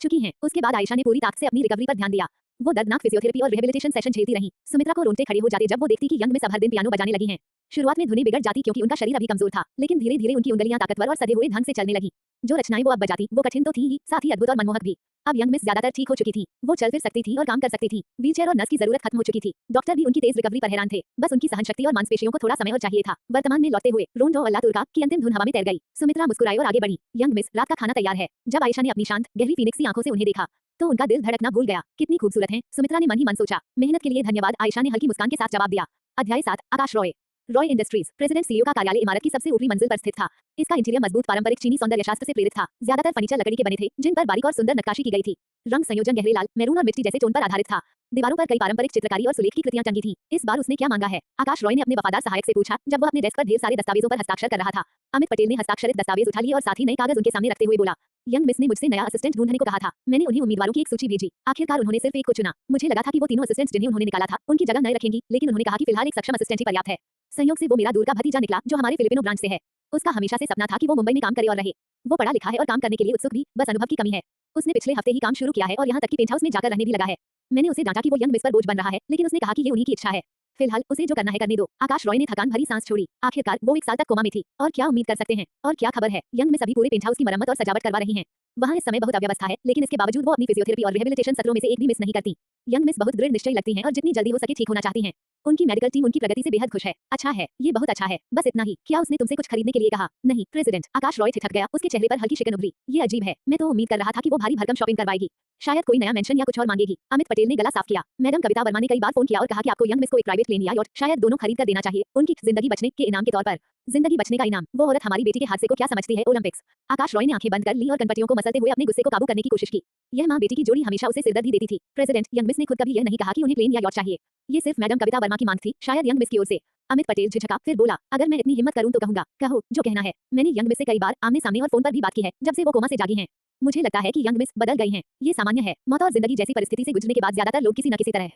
चुकी हैं। उसके बाद आयशा ने पूरी ताकत से अपनी रिकवरी पर ध्यान दिया। वो दर्दनाक फिजियोथेरेपी और रिहेबिलिटेशन सेशन झेलती रही। सुमित्रा को रोंगटे खड़े हो जाते जब वो देखती कि यंग मिस अब हर दिन पियानो बजाने लगी हैं। शुरुआत में धुनें बिगड़ जाती क्योंकि उनका शरीर अभी कमजोर था, लेकिन धीरे-धीरे उनकी उंगलियां ताकतवर और सधे हुए ढंग से चलने लगी। जो रचनाएं वो अब बजाती, वो कठिन तो थी ही, साथ ही अद्भुत और मनमोहक भी। अब यंग मिस ज्यादातर ठीक हो चुकी थी। वो चल फिर सकती थी और काम कर सकती थी। व्हीलचेयर और नस की जरूरत खत्म हो चुकी थी। डॉक्टर भी उनकी तेज रिकवरी पर हैरान थे। बस उनकी सहनशक्ति और मांसपेशियों को थोड़ा समय और चाहिए था। वर्तमान में लौटते हुए रोंडो अल्ला तुर्का की अंतिम धुन हवा में तैर गई। सुमित्रा मुस्कुराई और आगे बढ़ी। यंग मिस, रात का खाना तैयार है। जब आयशा ने अपनी शांत, गहरी फीनिक्स सी आंखों से उन्हें देखा, तो उनका दिल धड़कना भूल गया। कितनी खूबसूरत हैं, सुमित्रा ने मन ही मन सोचा। मेहनत के लिए धन्यवाद, आयशा ने हल्की मुस्कान के साथ जवाब दिया। अध्याय 7 Akash Roy. Roy industries president CEO का कार्यालय इमारत की सबसे ऊपरी मंजिल पर स्थित था। इसका इंटीरियर मजबूत पारंपरिक चीनी सौंदर्य शास्त्र से प्रेरित था। ज्यादातर फर्नीचर लकड़ी के बने थे, जिन पर बारीक और सुंदर नक्काशी की गई थी। रंग संयोजन गहरे लाल, मैरून और मिट्टी जैसे टोन पर आधारित था। दीवारों पर कई पारंपरिक चित्रकारी और सुलेख की कृतियां टंगी थीं। इस बार उसने क्या मांगा है? आकाश रॉय ने अपने वफादार सहायक से पूछा, जब वह अपने डेस्क पर ढेर सारे दस्तावेजों पर हस्ताक्षर कर रहा था। अमित पटेल ने हस्ताक्षरित दस्तावेज उठा लिए और साथ ही नए कागज उनके सामने रखते हुए बोला, यंग मिस ने मुझसे नया असिस्टेंट ढूंढने को कहा था। मैंने उन्हें उम्मीदवारों की एक सूची भेजी। आखिरकार उन्होंने सिर्फ एक को चुना। मुझे लगा था कि वो तीनों असिस्टेंट्स जिन्हें उन्होंने निकाला था, उनकी जगह नए रखेंगी, लेकिन उन्होंने कहा कि फिलहाल एक सक्षम असिस्टेंट ही पर्याप्त है। संयोग से वो मेरा दूर का भतीजा निकला, जो हमारे फिलिपिनो ब्रांच से है। उसका हमेशा से सपना था कि वो मुंबई में काम करे और रहे। वो पढ़ा लिखा है और काम करने के लिए उत्सुक भी, बस अनुभव की कमी है। उसने पिछले हफ्ते ही काम शुरू किया है और यहाँ तक कि पेंट हाउस में जाकर रहने भी लगा है। मैंने उसे डांटा कि वो यंग मिस पर बोझ बन रहा है, लेकिन उसने कहा कि ये उन्हीं की इच्छा है। फिलहाल उसे जो करना है करने दो। आकाश रॉय ने थकान भरी सांस छोड़ी। आखिरकार वो 1 साल तक कोमा में थी और क्या उम्मीद कर सकते हैं? और क्या खबर है? यंग मिस अभी पूरे पेंट हाउस की मरम्मत और सजावट करवा रही हैं। वहाँ इस समय बहुत अव्यवस्था है, लेकिन इसके बावजूद वो अपनी फिजियोथेरेपी और रिहेबिलिटेशन सत्रों में से एक भी मिस नहीं करती। यंग मिस बहुत दृढ़ निश्चयी लगती हैं और जितनी जल्दी हो सके ठीक होना चाहती हैं। उनकी मेडिकल टीम उनकी प्रगति से बेहद खुश है। अच्छा है, ये बहुत अच्छा है। बस इतना ही। क्या उसने तुमसे कुछ खरीदने के लिए कहा? नहीं प्रेसिडेंट। आकाश रॉय ठिठक गया। उसके चेहरे पर हल्की शिकन उभरी। ये अजीब है। मैं तो उम्मीद कर रहा था कि वो भारी भरकम शॉपिंग करवाएगी। शायद कोई नया मेंशन या कुछ और मांगेगी। अमित पटेल ने गला साफ किया। मैडम कविता वर्मा ने कई बार फोन किया और कहा कि आपको यंग मिस को एक प्राइवेट प्लेन या यॉट शायद दोनों खरीद कर देना चाहिए, उनकी जिंदगी बचने के इनाम के तौर पर। जिंदगी बचने का इनाम? वो औरत हमारी बेटी के हादसे को क्या समझती है? ओलंपिक्स। आकाश रॉय ने आंखें बंद कर ली और कनपटियों को मसलते हुए अपने गुस्से को काबू करने की कोशिश की। यह मां बेटी की जोड़ी हमेशा उसे सिरदर्दी देती थी। प्रेसिडेंट, यंग मिस ने खुद कभी यह नहीं कहा कि उन्हें प्लेन या यॉट चाहिए। ये सिर्फ मैडम कविता वर्मा की मांग थी, शायद यंग मिस की ओर से। अमित पटेल झिझका, फिर बोला, अगर मैं इतनी हिम्मत करूं तो कहूंगा। कहो जो कहना है। मैंने यंग मिस से कई बार आमने सामने और फोन पर भी बात की है, जब से वो कोमा से जागी हैं। मुझे लगता है कि यंग मिस बदल गई हैं। ये सामान्य है। मौत और जिंदगी जैसी परिस्थिति से गुजरने के बाद ज्यादातर लोग किसी न किसी तरह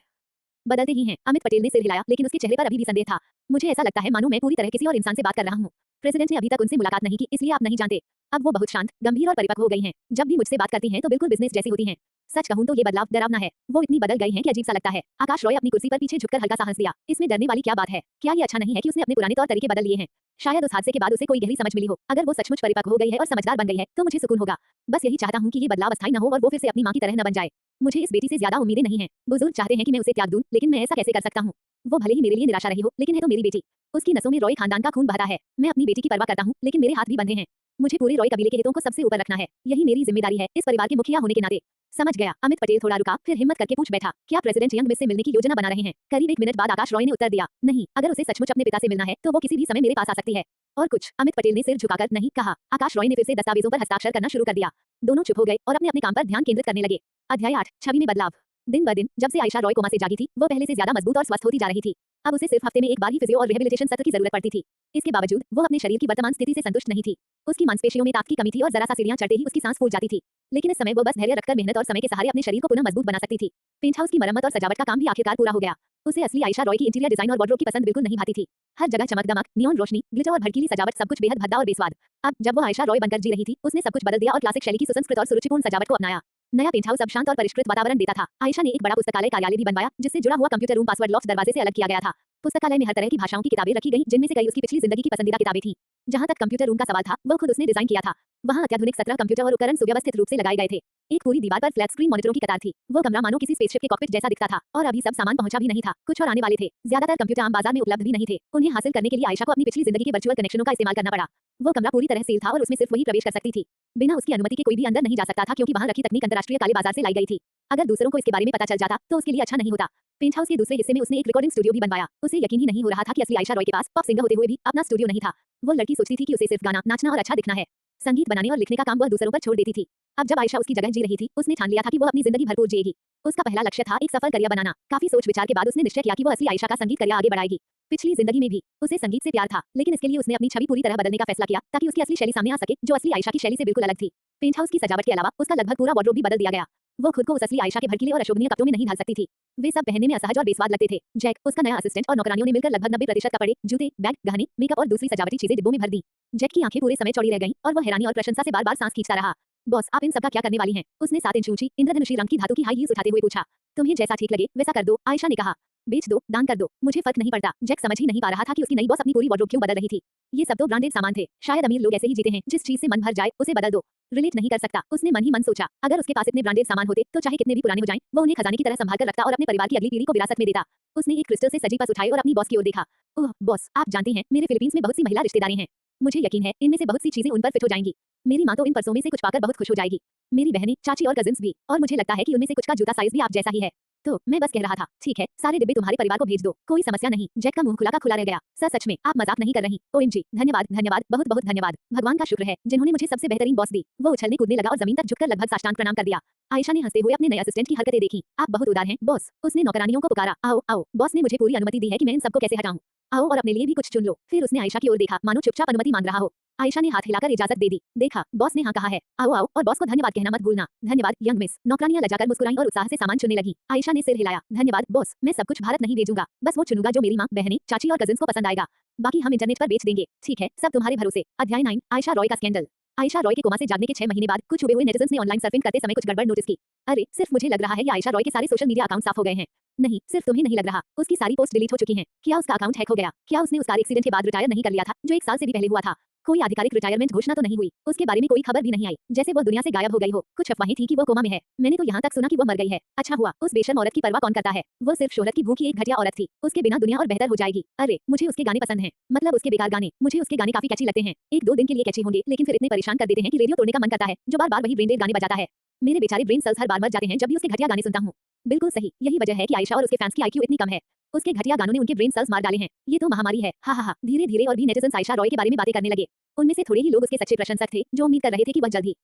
बदलते ही हैं। अमित पटेल ने सिर हिलाया, लेकिन उसके चेहरे पर अभी भी संदेह था। मुझे ऐसा लगता है मानो मैं पूरी तरह किसी और इंसान से बात कर रहा हूँ। प्रेसिडेंट ने अभी तक उनसे मुलाकात नहीं की, इसलिए आप नहीं जानते। अब वो बहुत शांत, गंभीर और परिपक्व हो गई हैं। जब भी मुझसे बात करती हैं तो बिल्कुल बिजनेस जैसी होती हैं। सच कहूं तो ये बदलाव डरावना है। वो इतनी बदल गई हैं कि अजीब सा लगता है। आकाश रॉय अपनी कुर्सी पर पीछे झुककर हल्का सा हंस दिया। इसमें डरने वाली क्या बात है? क्या ये अच्छा नहीं है कि उसने अपने पुराने तौर तरीके बदल लिए हैं? शायद उस हादसे के बाद उसे कोई गहरी समझ मिली हो। अगर वो सचमुच परिपक्व हो गई है और समझदार बन गई है, तो मुझे सुकून होगा। बस यही चाहता हूँ कि ये बदलाव अस्थायी न हो और वो फिर से अपनी माँ की तरह न बन जाए। मुझे इस बेटी से ज्यादा उम्मीदें नहीं हैं। बुजुर्ग चाहते हैं कि मैं उसे त्याग दूं, लेकिन मैं ऐसा कैसे कर सकता हूँ? वो भले ही मेरे लिए निराशा रही हो, लेकिन है तो मेरी बेटी। उसकी नसों में रॉय खानदान का खून बहता है। मैं अपनी बेटी की परवाह करता हूँ, लेकिन मेरे हाथ भी बंधे हैं। मुझे पूरे रॉय कबीले के हितों को सबसे ऊपर रखना है। यही मेरी जिम्मेदारी है, इस परिवार के मुखिया होने के नाते। समझ गया। अमित पटेल थोड़ा रुका, फिर हिम्मत करके पूछ बैठा, क्या प्रेसिडेंट यंग मिस से मिलने की योजना बना रहे हैं? करीब 1 मिनट बाद आकाश रॉय ने उत्तर दिया, नहीं। अगर उसे सचमुच अपने पिता से मिलना है तो वो किसी भी समय मेरे पास आ सकती है। और कुछ? अमित पटेल ने सिर झुकाकर नहीं कहा। आकाश रॉय ने फिर से दस्तावेजों पर हस्ताक्षर करना शुरू कर दिया। दोनों चुप हो गए और अपने अपने काम पर ध्यान केंद्रित करने लगे। अध्याय 8, छवि में बदलाव। दिन ब दिन जब से आयशा रॉय कोमा से जागी थी, वो पहले से ज्यादा मजबूत और स्वस्थ होती जा रही थी। अब उसे सिर्फ हफ्ते में एक बार ही फिजियो और रिहेबिलिटेशन सत्र की जरूरत पड़ती थी। इसके बावजूद वो अपने शरीर की वर्तमान स्थिति से संतुष्ट नहीं थी। उसकी मांसपेशियों में ताकत की कमी थी और जरा सा सीढ़ियां चढ़ते ही उसकी सांस फूल जाती थी। लेकिन इस समय वो बस धैर्य रखकर मेहनत और समय के सहारे अपने शरीर को पुनः मजबूत बना सकती थी। पेंट हाउस की मरम्मत और सजावट का काम भी आखिरकार पूरा हो गया। उसे असली आयशा रॉय की इंटीरियर डिजाइन और वार्डरोब की पसंद बिल्कुल नहीं भाती थी। हर जगह चमक-दमक, नियॉन रोशनी, ग्लिटर और भड़कीली सजावट, सब कुछ बेहद भद्दा और बेस्वाद। अब जब वो आयशा रॉय बनकर जी रही थी, उसने सब कुछ बदल दिया और क्लासिक शैली की सुसंस्कृत और सुरुचिपूर्ण सजावट को अपनाया। नया पेंट हाउस अब शांत और परिष्कृत वातावरण देता था। आयशा ने एक बड़ा पुस्तकालय कार्यालय भी बनवाया, जिससे जुड़ा हुआ कंप्यूटर रूम पासवर्ड लॉफ्ट दरवाजे से अलग किया गया था। पुस्तकालय में हर तरह की भाषाओं की किताबें रखी गईं, जिनमें से कई उसकी पिछली जिंदगी की पसंदीदा किताबें थीं। जहां तक कंप्यूटर रूम का सवाल था, वो खुद उसने डिजाइन किया था। वहां अत्याधुनिक 17 कंप्यूटर और उपकरण सुव्यवस्थित रूप से लगाए गए थे। एक पूरी दीवार पर फ्लैट स्क्रीन मॉनिटरों की कतार थी। वो कमरा मानो किसी स्पेसशिप के कॉकपिट जैसा दिखता था। और अभी सब सामान पहुंचा भी नहीं था, कुछ और आने वाले थे। ज्यादातर कंप्यूटर आम बाजार में उपलब्ध भी नहीं थे। उन्हें हासिल करने के लिए आयशा को अपनी पिछली जिंदगी के वर्चुअल कनेक्शनों का इस्तेमाल करना पड़ा। वो कमरा पूरी तरह सील था और उसमें सिर्फ वही प्रवेश कर सकती थी। बिना उसकी अनुमति के कोई भी अंदर नहीं जा सकता था, क्योंकि वहां रखी तकनीक अंतरराष्ट्रीय काले बाजार से लाई गई थी। अगर दूसरों को इसके बारे में पता चल जाता तो उसके लिए अच्छा नहीं होता। पेंट हाउस के दूसरे हिस्से में उसने एक रिकॉर्डिंग स्टूडियो भी बनवाया। उसे यकीन ही नहीं हो रहा था कि असली आयशा रॉय के पास पॉप सिंगर होते हुए भी अपना स्टूडियो नहीं था। वो लड़की सोचती थी कि उसे सिर्फ गाना, नाचना और अच्छा दिखना है। संगीत बनाने और लिखने का काम वह दूसरों पर छोड़ देती थी। अब जब आयशा उसकी जगह जी रही थी, उसने ठान लिया था कि वो अपनी जिंदगी भरपूर जिएगी। उसका पहला लक्ष्य था एक सफल करियर बनाना। काफी सोच विचार के बाद उसने निश्चय किया कि वो असली आयशा का संगीत करियर आगे बढ़ाएगी। पिछली जिंदगी में भी उसे संगीत से प्यार था, लेकिन इसके लिए उसने अपनी छवि पूरी तरह बदलने का फैसला किया, ताकि उसकी असली शैली सामने आ सके, जो असली आयशा की शैली से बिल्कुल अलग थी। पेंट हाउस की सजावट के अलावा उसका लगभग पूरा वार्डरोब भी बदल दिया गया। वो खुद को उस असली आयशा के भड़कीले और अशोभनीय कपड़ों में नहीं ढाल सकती थी। वे सब पहनने में असहज और बेस्वाद लगते थे। जैक, उसका नया असिस्टेंट और नौकरानियों ने मिलकर लगभग 90% कपड़े, जूते, बैग, गहने, मेकअप और दूसरी सजावटी चीजें डिब्बों में भर दी। जैक की आंखें पूरे समय चौड़ी रह गईं और वह हैरानी और प्रशंसा से बार-बार सांस खींचता रहा। बॉस, आप इन सब का क्या करने वाली हैं? उसने 7 इंच ऊंची इंद्रधनुषी रंग की धातु की हाई हील्स उठाते हुए पूछा। तुम्हें जैसा ठीक लगे वैसा कर दो, आयशा ने कहा। बेच दो, दान कर दो, मुझे फर्क नहीं पड़ता। जैक समझ ही नहीं पा रहा था कि उसकी नई बॉस अपनी पूरी वार्डरोब क्यों बदल रही थी। ये सब तो ब्रांडेड सामान थे। शायद अमीर लोग ऐसे ही जीते हैं, जिस चीज से मन भर जाए उसे बदल दो। रिलेट नहीं कर सकता, उसने मन ही मन सोचा। अगर उसके पास इतने ब्रांडेड सामान होते तो चाहे कितने भी पुराने हो जाएं, वो उन्हें खजाने की तरह संभाल कर रखता और अपने परिवार की अगली पीढ़ी को विरासत में देता। उसने एक क्रिस्टल से सजी पर्स उठाई और अपनी बॉस की ओर देखा। ओह बॉस, आप जानते हैं मेरे फिलीपींस में बहुत सी महिला रिश्तेदारी हैं। मुझे यकीन है इनमें से बहुत सी चीजें उन पर फिट हो जाएंगी। मेरी माँ तो इन पर्सों में से कुछ पाकर बहुत खुश हो जाएगी। मेरी बहनें, चाची और कजिन्स भी। और मुझे लगता है कि उनमें से कुछ का जूता साइज भी आप जैसा ही है। तो मैं बस कह रहा था, ठीक है, सारे डिब्बे तुम्हारे परिवार को भेज दो, कोई समस्या नहीं। जैक का मुंह खुला का खुला रह गया। सर सच में आप मजाक नहीं कर रही? ओएमजी, धन्यवाद धन्यवाद, बहुत बहुत धन्यवाद। भगवान का शुक्र है जिन्होंने मुझे सबसे बेहतरीन बॉस दी। वो उछलने कूदने लगा और जमीन तक झुककर लगभग साष्टांग प्रणाम कर दिया। आयशा ने हंसते हुए अपने नए असिस्टेंट की हरकतें देखी। आप बहुत उदार हैं बॉस। उसने नौकरानियों को पुकारा, आओ आओ, बॉस ने मुझे पूरी अनुमति दी है कि मैं इन सबको कैसे हटाऊं। आओ और अपने लिए भी कुछ चुन लो। फिर उसने आयशा की ओर देखा, मानो चुपचाप अनुमति मांग रहा हो। आयशा ने हाथ हिलाकर इजाजत दे दी। देखा, बॉस ने हाँ कहा है। आओ आओ, और बॉस को धन्यवाद कहना मत भूलना। धन्यवाद यंग मिस। नौकरानियां लजाकर मुस्कुराईं और उत्साह से सामान चुनने लगी। आयशा ने सिर हिलाया। धन्यवाद बॉस, मैं सब कुछ भारत नहीं भेजूंगा, बस वो चुनूंगा जो मेरी माँ, बहनें, चाची और कजिन्स को पसंद आएगा। बाकी हम इंटरनेट पर बेच देंगे। ठीक है, सब तुम्हारे भरोसे। अध्याय 9, आयशा रॉय का स्कैंडल। आयशा रॉय के कोमा से जागने के 6 महीने बाद कुछ हुए हुए नेटिजन्स ने ऑनलाइन सर्फिंग करते समय कुछ गड़बड़ नोटिस की। अरे, सिर्फ मुझे लग रहा है या आयशा रॉय के सारे सोशल मीडिया अकाउंट साफ हो गए हैं? नहीं, सिर्फ तुम्हें नहीं लग रहा, उसकी सारी पोस्ट डिलीट हो चुकी हैं। क्या उसका अकाउंट हैक हो गया? क्या उसने उस कार एक्सीडेंट के बाद रिटायर नहीं कर लिया था, जो 1 साल से भी पहले हुआ था? कोई आधिकारिक रिटायरमेंट घोषणा तो नहीं हुई। उसके बारे में कोई खबर भी नहीं आई, जैसे वो दुनिया से गायब हो गई हो। कुछ अफवाहें थी कि वो कोमा में है। मैंने तो यहाँ तक सुना कि वो मर गई है। अच्छा हुआ, उस बेशर्म औरत की परवाह कौन करता है? वो सिर्फ शोहरत की भूखी एक घटिया औरत थी। उसके बिना दुनिया और बेहतर हो जाएगी। अरे, मुझे उसके गाने पसंद हैं, मतलब उसके बेकार गाने। मुझे उसके गाने काफी कैची लगते हैं। 1-2 दिन के लिए कैची होंगे, लेकिन फिर इतने परेशान कर देते हैं कि रेडियो तोड़ने का मन करता है, जो बार-बार वही ब्रेन डेड गाने बजाता है। मेरे बेचारे ब्रेन सेल्स हर बार मर जाते हैं जब भी उसके घटिया गाने सुनता हूँ। बिल्कुल सही, यही वजह है कि आयशा और उसके फैंस की आईक्यू इतनी कम है। उसके घटिया गानों ने उनके ब्रेन सेल्स मार डाले हैं। ये तो महामारी है। हा हा हा। धीरे-धीरे और भी नेटिजन्स आयशा रॉय के बारे में बातें करने लगे। उनमें से थोड़े ही लोग उसके सच्चे प्रशंसक थे, जो उम्मीद कर रहे थे कि वह जल्द ही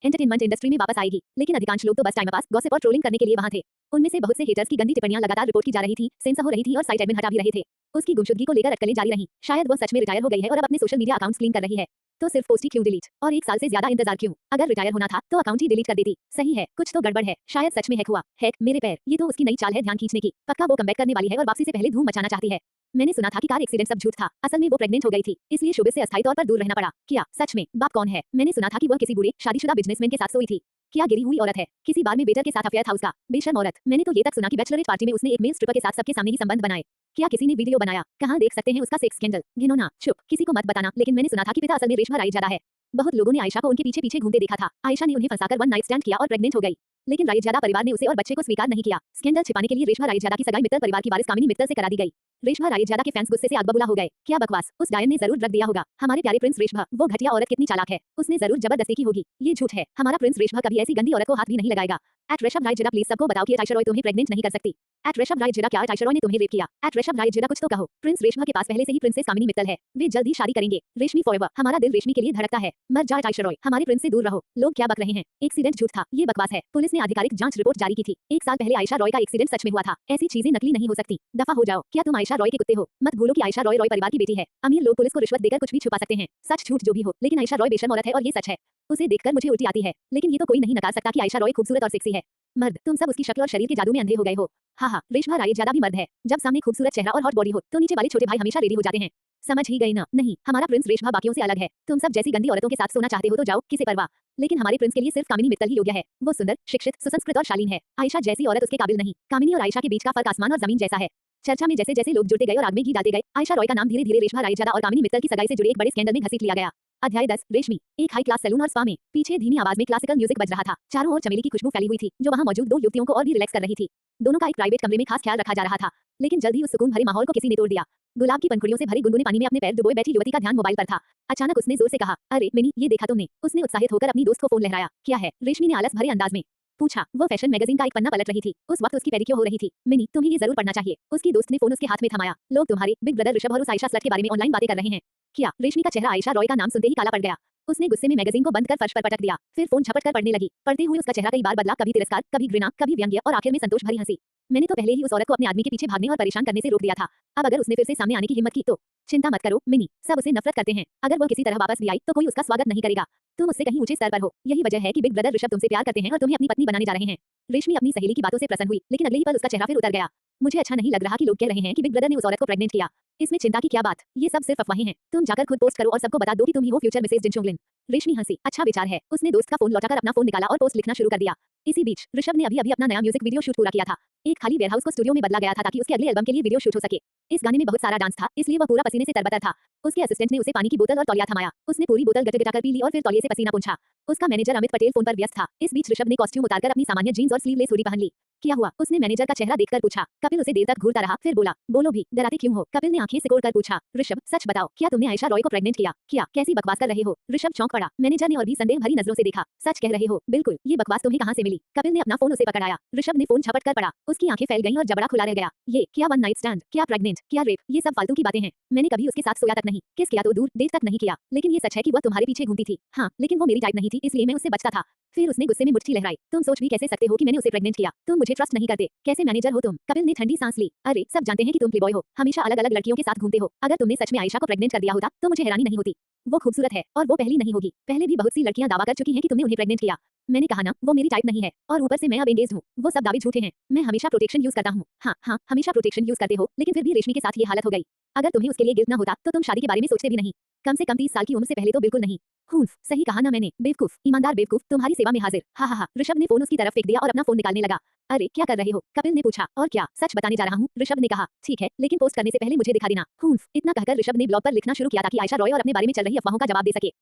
एंटरटेनमेंट इंडस्ट्री में वापस आएगी, लेकिन अधिकांश लोग तो बस टाइम पास, गॉसिप और ट्रोलिंग करने के लिए वहां थे। उनमें से बहुत से हेटर्स की गंदी टिप्पणियां लगातार रिपोर्ट की जा रही थी, सेंसर हो रही थी और साइट एडमिन हटा भी रहे थे। उसकी गुमशुदगी को लेकर अटकलें जारी रहीं। शायद वह सच में रिटायर हो गई है और अब अपने सोशल मीडिया अकाउंट्स क्लीन कर रही है। तो सिर्फ पोस्ट ही क्यों डिलीट, और 1 साल से ज्यादा इंतजार क्यों? अगर रिटायर होना था तो अकाउंट ही डिलीट कर देती। सही है, कुछ तो गड़बड़ है। शायद सच में हैक हुआ। हैक, मेरे पैर, ये तो उसकी नई चाल है ध्यान खींचने की। पक्का वो कमबैक करने वाली है और वापसी से पहले धूम मचाना चाहती है। मैंने सुना था कि कार एक्सीडेंट सब झूठ था। असल में वो प्रेग्नेंट हो गई थी, इसलिए शोबिज़ से अस्थायी तौर पर दूर रहना पड़ा। क्या सच में? बाप कौन है? मैंने सुना था कि वह किसी बूढ़े शादीशुदा बिजनेसमैन के साथ सोई थी। क्या गिरी हुई औरत है? किसी बार में बेटर के साथ अफेयर था उसका। बेशर्म औरत। मैंने तो ये तक सुना कि बैचलरेट पार्टी में उसने एक मेल स्ट्रिपर के साथ सबके सामने ही संबंध बनाए। क्या किसी ने वीडियो बनाया? कहाँ देख सकते हैं उसका सेक्स स्कैंडल? घिनौना। चुप, किसी को मत बताना। लेकिन मैंने सुना था कि पिता असल में रेशमा राइजादा है। बहुत लोगों ने आयशा को उनके पीछे पीछे घूमते देखा था। आयशा ने उन्हें फंसाकर वन नाइट स्टैंड किया और प्रेग्नेंट हो गई। लेकिन राइजादा परिवार ने उसे और बच्चे को स्वीकार नहीं किया। स्कैंडल छिपाने के लिए रेशमा राइजादा की सगाई मित्तल परिवार की वारिस कामिनी मित्तल से करा दी गई। रेशमा राइजादा के फैंस गुस्से से आग बबूला हो गए। क्या बकवास, उस डायन ने जरूर रख दिया होगा। हमारे प्यारे प्रिंस रेशभा, वो घटिया औरत कितनी चालाक है, उसने जरूर जबरदस्ती की होगी। ये झूठ है, हमारा प्रिंस रेशभा कभी ऐसी गंदी औरत को हाथ भी नहीं लगाएगा। एट ऋषभ राय जिरा, प्लीज सबको बताओ कि आयशा रॉय तुम्हें प्रेग्नेंट नहीं कर सकती। एट ऋषभ राय जिरा, क्या आयशा रॉय ने तुम्हें रेप किया? एट ऋषभ राय जिरा, कुछ तो कहो। प्रिंस रेशभा के पास पहले से ही प्रिंसेस कामिनी मित्तल है, वे जल्द ही शादी करेंगे। रेशमी फॉरएवर, हमारा दिल रेशमी के लिए धड़कता है। मर जा आयशा रॉय, हमारे प्रिंस से दूर रहो। लोग क्या बक रहे हैं? एक्सीडेंट झूठ था, ये बकवास है। पुलिस ने आधिकारिक जांच रिपोर्ट जारी की थी। 1 साल पहले आयशा रॉय का एक्सीडेंट सच में हुआ था। ऐसी चीजें नकली नहीं हो सकती। दफा हो जाओ। क्या तुम आयशा रॉय के कुत्ते हो? मत भूलो कि आयशा रॉय परिवार की बेटी है। अमीर लोग पुलिस को रिश्वत देकर कुछ भी छुपा सकते हैं। सच झूठ जो भी हो, लेकिन आयशा रॉय बेशर्म औरत है और ये सच है। उसे देखकर मुझे उल्टी आती है, लेकिन ये तो कोई नहीं नकार सकता कि आयशा रॉय खूबसूरत और सेक्सी है। मर्द, तुम सब उसकी शक्ल और शरीर के जादू में अंधे हो गए हो। हाँ हाँ, रेशमा राय ज्यादा भी मर्द है। जब सामने खूबसूरत चेहरा और हॉट बॉडी हो तो नीचे वाले छोटे भाई हमेशा रेडी हो जाते हैं। समझ ही गई ना? नहीं, हमारा प्रिंस रेशभा बाकियों से अलग है। तुम सब जैसी गंदी औरतों के साथ सोना चाहते हो तो जाओ, किसे परवाह। लेकिन हमारे प्रिंस के लिए सिर्फ कामिनी मित्तल ही योग्य है। वो सुंदर, शिक्षित, सुसंस्कृत और शालीन है। आयशा जैसी औरत उसके काबिल नहीं। कामिनी और आयशा के बीच का फर्क आसमान और जमीन जैसा है। चर्चा में जैसे जैसे लोग जुड़ते गए और आग में घी डालते गए, आयशा रॉय का नाम धीरे धीरे रेशमा राइजादा और कामिनी मित्तल की सगाई से जुड़े एक बड़े स्कैंडल में घसीट लिया गया। अध्याय 10, रेशमी। एक हाई क्लास सैलून और स्पा में पीछे धीमी आवाज में क्लासिकल म्यूजिक बज रहा था। चारों ओर चमेली की खुशबू फैली हुई थी, जो वहां मौजूद 2 युवतियों को और भी रिलैक्स कर रही थी। दोनों का एक प्राइवेट कमरे में खास ख्याल रखा जा रहा था, लेकिन जल्द ही उस सुकून भरे माहौल को किसी ने तोड़ दिया। गुलाब की पंखुड़ियों से भरे गुनगुने पानी में अपने पैर डुबोए बैठी युवती का ध्यान मोबाइल पर था। अचानक उसने जोर से कहा, अरे मिनी, ये देखा तुमने? उसने उत्साहित होकर अपनी दोस्त को फोन लहराया। क्या है? रेशमी ने आलस भरे अंदाज में पूछा। वो फैशन मैगजीन का एक पन्ना पलट रही थी। उस वक्त उसकी पेडिक्योर हो रही थी। मिनी, तुम्हें ये जरूर पढ़ना चाहिए। उसकी दोस्त ने फोन उसके हाथ में थमाया। लोग तुम्हारे बिग ब्रदर ऋषभ और उस आयशा स्लट के बारे में ऑनलाइन बातें कर रहे हैं। क्या? रेशमी का चेहरा आयशा रॉय का नाम सुनते ही काला पड़ गया। उसने गुस्से में मैगजीन को बंद कर फर्श पर पटक दिया, फिर फोन झपट कर पढ़ने लगी। पढ़ते हुए उसका चेहरा कई बार बदला, कभी तिरस्कार, कभी घृणा, कभी व्यंग्य और आखिर में संतोष भरी हंसी। मैंने तो पहले ही उस औरत को अपने आदमी के पीछे भागने और परेशान करने से रोक दिया था। अब अगर उसने फिर से सामने आने की हिम्मत की तो चिंता मत करो मिनी, सब उसे नफरत करते हैं। अगर वो किसी तरह वापस भी आई तो कोई उसका स्वागत नहीं करेगा। तुम उससे कहीं ऊंचे स्तर पर हो। यही वजह है कि बिग ब्रदर ऋषभ तुमसे प्यार करते हैं और तुम्हें अपनी पत्नी बनाने जा रहे हैं। रेशमी अपनी सहेली की बातों से प्रसन्न हुई, लेकिन अगले ही पल उसका चेहरा फिर उतर गया। मुझे अच्छा नहीं लग रहा कि लोग कह रहे हैं कि बिग ब्रदर ने उस औरत को प्रेग्नेंट किया। इसमें चिंता की क्या बात? ये सब सिर्फ अफवाहें हैं। तुम जाकर खुद पोस्ट करो और सबको बता दो कि तुम ही हो फ्यूचर मिसेस जिनचोंगलिन। रेशमी हंसी। अच्छा विचार है। उसने दोस्त का फोन लौटाकर अपना फोन निकाला और पोस्ट लिखना शुरू कर दिया। इसी बीच ऋषभ ने अभी अपना नया म्यूजिक वीडियो शूट पूरा किया था। एक खाली वेयरहाउस को स्टूडियो में बदला गया था ताकि उसके अगले एल्बम के लिए वीडियो शूट हो सके। इस गाने में बहुत सारा डांस था, इसलिए वह पूरा पसीने से तरबतर था। उसके असिस्टेंट ने उसे पानी की बोतल और तौलिया थमाया। उसने पूरी बोतल गटगटाकर पी ली और फिर तौलिए से पसीना पोंछा। उसका मैनेजर अमित पटेल फोन पर व्यस्त था। इस बीच ऋषभ ने कॉस्ट्यूम उतारकर अपनी सामान्य जीन्स और स्लीवलेस हुडी पहन ली। क्या हुआ? उसने मैनेजर का चेहरा देखकर पूछा। कपिल उसे देर तक घूरता रहा, फिर बोला, बोलो भी, डराते क्यों हो? कपिल ने आंखें सिकोड़कर पूछा, ऋषभ, सच बताओ, क्या तुमने आयशा रॉय को प्रेग्नेंट किया? क्या? कैसी बकवास कर रहे हो? ऋषभ चौंक पड़ा। मैनेजर ने और भी संदेह भरी नजरों से देखा। सच कह रहे हो? बिल्कुल। ये बकवास तुम्हें कहां से मिली? कपिल ने अपना फोन उसे पकड़ाया। ऋषभ ने फोन झपट कर पड़ा। उसकी आंखें फैल गईं और जबड़ा खुला रह गया। ये क्या वन नाइट स्टैंड? क्या प्रेग्नेंट? क्या रेप? ये सब फालतू की बातें हैं। मैंने कभी उसके साथ सोया तक नहीं, किस किया तो दूर, डेट तक नहीं किया। लेकिन ये सच है कि वह तुम्हारे पीछे घूमती थी। हाँ, लेकिन वो मेरी टाइप नहीं थी, इसलिए मैं उससे बचता था। फिर उसने गुस्से में मुट्ठी लहराई। तुम सोच भी कैसे सकते हो कि मैंने उसे प्रेग्नेंट किया? तुम मुझे ट्रस्ट नहीं करते। कैसे मैनेजर हो तुम? कपिल ने ठंडी सांस ली। अरे, सब जानते हैं कि तुम प्लेबॉय हो, हमेशा अलग-अलग लड़कियों के साथ घूमते हो। अगर तुमने सच में आयशा को प्रेग्नेंट कर दिया होता, तो मुझे हैरानी नहीं होती। वो खूबसूरत है और वो पहली नहीं होगी। पहले भी बहुत सी लड़कियां दावा कर चुकी हैं कि तुमने उन्हें प्रेग्नेंट किया। मैंने कहा ना, वो मेरी टाइप नहीं है। और ऊपर से मैं अब एंगेज्ड हूँ। वो सब दावे झूठे हैं। मैं हमेशा प्रोटेक्शन यूज करता हूँ। हाँ हाँ, हमेशा प्रोटेक्शन यूज करते हो, लेकिन फिर भी रेशमी के साथ ये हालत हो गई। अगर तुम्हें उसके लिए गिल्ट न होता, तो तुम शादी के बारे में सोचते भी नहीं। कम से कम 30 साल की उम्र से पहले तो बिल्कुल नहीं। हूफ, सही कहा ना मैंने? बेवकूफ, ईमानदार बेवकूफ, तुम्हारी सेवा में हाजिर। हा हा हा। ऋषभ ने फोन उसकी तरफ फेंक दिया और अपना फोन निकालने लगा। अरे, क्या कर रहे हो? कपिल ने पूछा। और क्या, सच बताने जा रहा हूँ, ऋषभ ने कहा। ठीक है, लेकिन पोस्ट करने से पहले मुझे दिखा देना। हूफ, इतना कहकर ऋषभ ने ब्लॉग पर लिखना शुरू किया ताकि आयशा रॉय और अपने बारे में चल रही अफवाहों का जवाब दे सके।